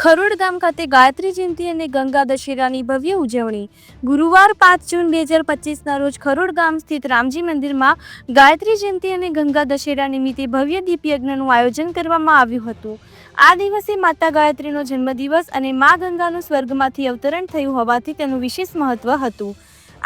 ખરોડ ગામ ખાતે ગાયત્રી જયંતિ અને ગંગા દશેરાની ભવ્ય ઉજવણી. ગુરુવાર 5 જૂન 2025ના રોજ ખરોડ ગામ સ્થિત રામજી મંદિરમાં ગાયત્રી જયંતિ અને ગંગા દશેરા નિમિત્તે ભવ્ય દીપયજ્ઞનું આયોજન કરવામાં આવ્યું હતું. આ દિવસે માતા ગાયત્રીનો જન્મદિવસ અને મા ગંગાનું સ્વર્ગમાંથી અવતરણ થયું હોવાથી તેનું વિશેષ મહત્વ હતું.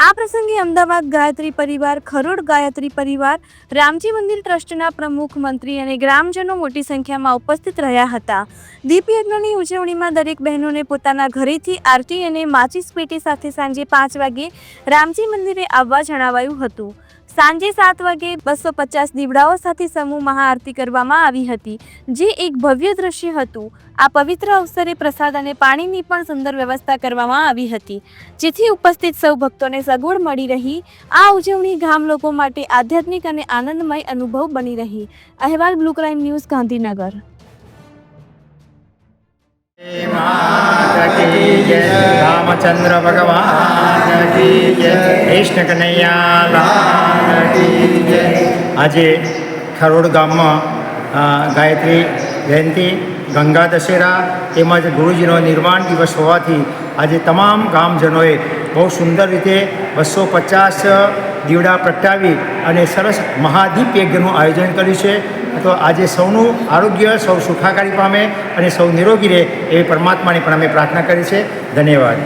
આ પ્રસંગે અમદાવાદ ગાયત્રી પરિવાર, ખરોડ ગાયત્રી પરિવાર, રામજી મંદિર ટ્રસ્ટના પ્રમુખ, મંત્રી અને ગ્રામજનો મોટી સંખ્યામાં ઉપસ્થિત રહ્યા હતા. દીપયજ્ઞની ઉજવણીમાં દરેક બહેનોને પોતાના ઘરેથી આરતી અને માચિસ પેટી સાથે સાંજે 5 વાગે રામજી મંદિરે આવવા જણાવાયું હતું. સાંજે 7 વાગે 250 દીવડાઓ સાથે સમૂહ મહાઆરતી કરવામાં આવી હતી, જે એક ભવ્ય દ્રશ્ય હતું. આ પવિત્ર અવસરે પ્રસાદ અને પાણીની પણ સુંદર વ્યવસ્થા કરવામાં આવી હતી, જેથી ઉપસ્થિત સૌ ભક્તોને સગવડ મળી રહી. આ ઉજવણી ગામ લોકો માટે આધ્યાત્મિક અને આનંદમય અનુભવ બની રહી. અહેવાલ blue crime news, Gandhinagar. Ramchandra भगवान की जय, कृष्ण कन्हैया लाल की जय। આજે ખરોડ ગામમાં ગાયત્રી જયંતિ, ગંગા દશેરા તેમજ ગુરુજીનો નિર્વાણ દિવસ હોવાથી આજે તમામ ગામજનોએ બહુ સુંદર રીતે 250 દીવડા પ્રગટાવી અને સરસ મહાદીપ યજ્ઞનું આયોજન કર્યું છે. તો આજે સૌનું આરોગ્ય, સૌ સુખાકારી પામે અને સૌ નિરોગી રહે એવી પરમાત્માની પણ અમે પ્રાર્થના કરી છે. ધન્યવાદ.